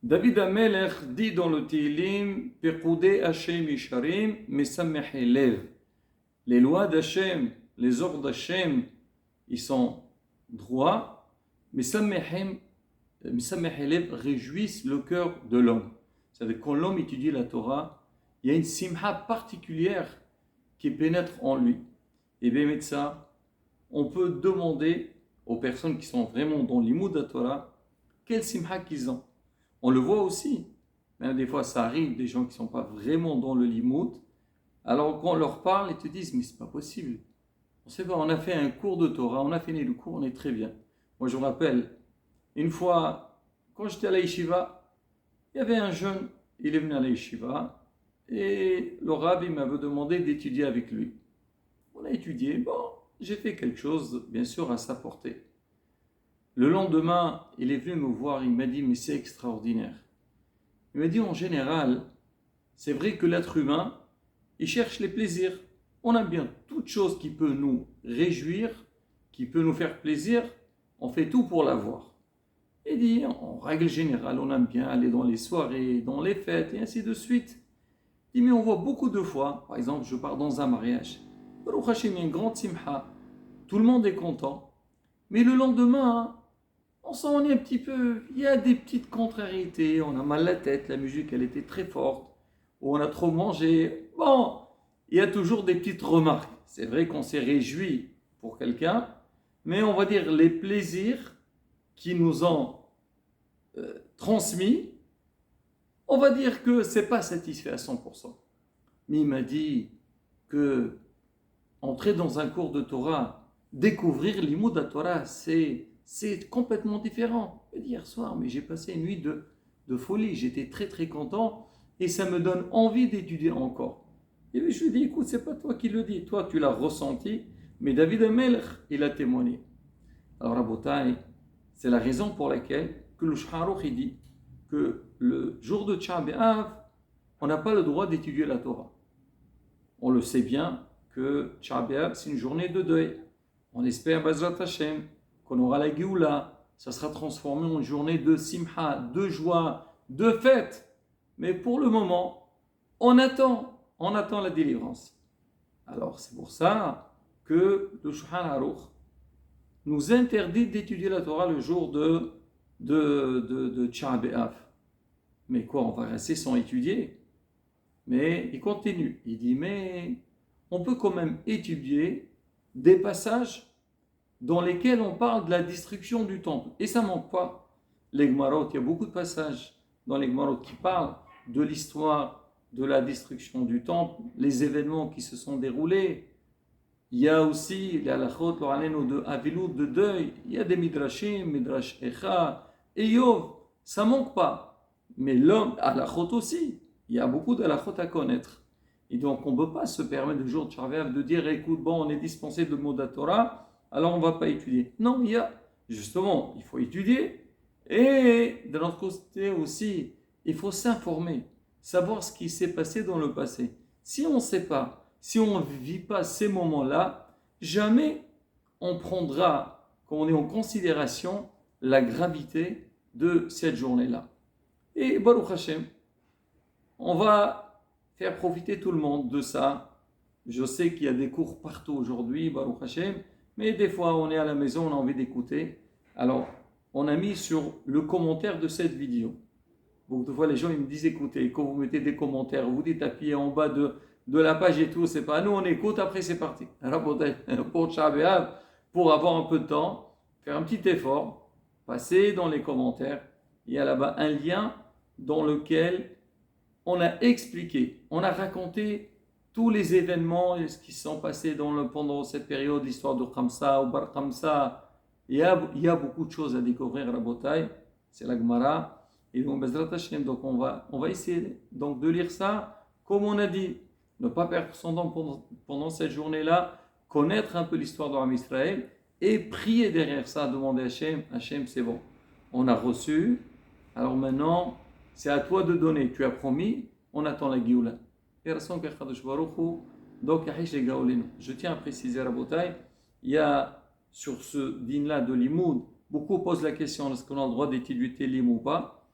David Amelech dit dans le Tehillim, Pekoudé Hashem Yisharim, Mesamech Lev. Les lois d'Hashem, les ordres d'Hashem, ils sont droits, Mesamech Lev réjouissent le cœur de l'homme. C'est-à-dire que quand l'homme étudie la Torah, il y a une simha particulière qui pénètre en lui. Et bien, avec ça, on peut demander aux personnes qui sont vraiment dans l'imoud de la Torah, quelle simha qu'ils ont. On le voit aussi. Même des fois, ça arrive, des gens qui ne sont pas vraiment dans le limoud. Alors, quand on leur parle, ils te disent, mais c'est pas possible. On sait pas, on a fait un cours de Torah, on a fini le cours, on est très bien. Moi, je me rappelle, une fois, quand j'étais à la yeshiva, il y avait un jeune, il est venu à la yeshiva, et le rabbi m'avait demandé d'étudier avec lui. On a étudié, bon, j'ai fait quelque chose, bien sûr, à sa portée. Le lendemain, il est venu me voir, il m'a dit, mais c'est extraordinaire. Il m'a dit, en général, c'est vrai que l'être humain, il cherche les plaisirs. On aime bien toute chose qui peut nous réjouir, qui peut nous faire plaisir, on fait tout pour l'avoir. Il dit, en règle générale, on aime bien aller dans les soirées, dans les fêtes, et ainsi de suite. Il dit, mais on voit beaucoup de fois, par exemple, je pars dans un mariage, Baruch Hashem, il y a une grande simha, tout le monde est content, mais le lendemain, on s'ennuie un petit peu, il y a des petites contrariétés, on a mal la tête, la musique elle était très forte, ou on a trop mangé. Bon, il y a toujours des petites remarques. C'est vrai qu'on s'est réjoui pour quelqu'un, mais on va dire les plaisirs qui nous ont transmis, on va dire que c'est pas satisfait à 100%. Mais il m'a dit que entrer dans un cours de Torah, découvrir l'imoud à Torah, c'est complètement différent. Hier soir, mais j'ai passé une nuit de folie, j'étais très très content et ça me donne envie d'étudier encore. Et je lui ai dit, écoute, c'est pas toi qui le dis, toi tu l'as ressenti, mais David Amelech, il a témoigné. Alors Rabotai, c'est la raison pour laquelle que le Shulchan Aruch il dit que le jour de Tsh'a B'Av, on n'a pas le droit d'étudier la Torah. On le sait bien que Tsh'a B'Av, c'est une journée de deuil. On espère, Bezrat Hashem, qu'on aura la Géoula, ça sera transformé en une journée de simha, de joie, de fête. Mais pour le moment, on attend la délivrance. Alors c'est pour ça que le Shulchan Aruch nous interdit d'étudier la Torah le jour de Tsh'a B'Av. Mais quoi, on va rester sans étudier? Mais il continue, il dit, mais on peut quand même étudier des passages dans lesquels on parle de la destruction du temple. Et ça ne manque pas. Les Gemarot, il y a beaucoup de passages dans les Gemarot qui parlent de l'histoire de la destruction du temple, les événements qui se sont déroulés. Il y a aussi les halachot, de Avilut, de deuil. Il y a des midrashim, midrash Echa, Eyov. Ça ne manque pas. Mais l'homme, halachot aussi. Il y a beaucoup d'halachot à connaître. Et donc, on ne peut pas se permettre le jour de Tsh'a B'Av de dire, écoute, bon, on est dispensé de mots de Torah, alors on ne va pas étudier. Non, il y a, justement, il faut étudier. Et de notre côté aussi, il faut s'informer, savoir ce qui s'est passé dans le passé. Si on ne sait pas, si on ne vit pas ces moments-là, jamais on prendra, comme on est en considération, la gravité de cette journée-là. Et Baruch Hashem, on va faire profiter tout le monde de ça. Je sais qu'il y a des cours partout aujourd'hui, Baruch Hashem, mais des fois on est à la maison, on a envie d'écouter. Alors, on a mis sur le commentaire de cette vidéo. Beaucoup de fois, les gens ils me disent, écoutez, quand vous mettez des commentaires, vous dites appuyer en bas de la page et tout, c'est pas nous, on écoute, après c'est parti. Alors, pour Tsh'a B'Av, pour avoir un peu de temps, faire un petit effort, passer dans les commentaires, il y a là-bas un lien dans lequel on a expliqué, on a raconté tous les événements, ce qui se sont passés pendant cette période, l'histoire de Khamsa ou Bar Khamsa. Il y a beaucoup de choses à découvrir, Rabotai, c'est la Gemara. Et donc, Bezrat Hashem, donc on va essayer donc, de lire ça, comme on a dit, ne pas perdre son temps pendant cette journée-là, connaître un peu l'histoire de Ram Israël et prier derrière ça, demander à Hashem, Hashem c'est bon, on a reçu, alors maintenant, c'est à toi de donner, tu as promis, on attend la Géoula. Donc, je tiens à préciser, Rabotai, il y a sur ce din-là de l'imoud, beaucoup posent la question, est-ce qu'on a le droit d'étudier Télim ou pas?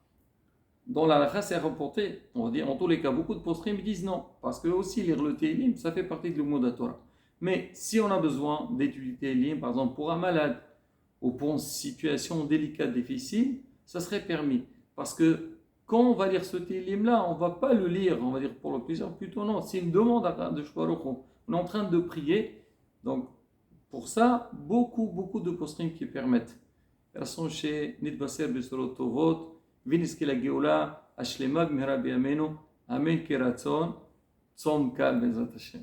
dans la halakha, c'est rapporté, on va dire, en tous les cas, beaucoup de postrim disent non, parce que aussi lire le Tehillim, ça fait partie de l'Ummud Torah. Mais si on a besoin d'étudier Tehillim, par exemple pour un malade, ou pour une situation délicate, difficile, ça serait permis. Parce que quand on va lire ce Tehillim-là, on ne va pas le lire, on va dire pour le plaisir, plutôt non, c'est une demande de Shbaruch. On est en train de prier, donc pour ça, beaucoup de postrim qui permettent. רצון שנתבשר בשורות טובות ונזכה לגאולה השלמה במהרה בימינו, אמן כרצון, צום קל בעזרת השם.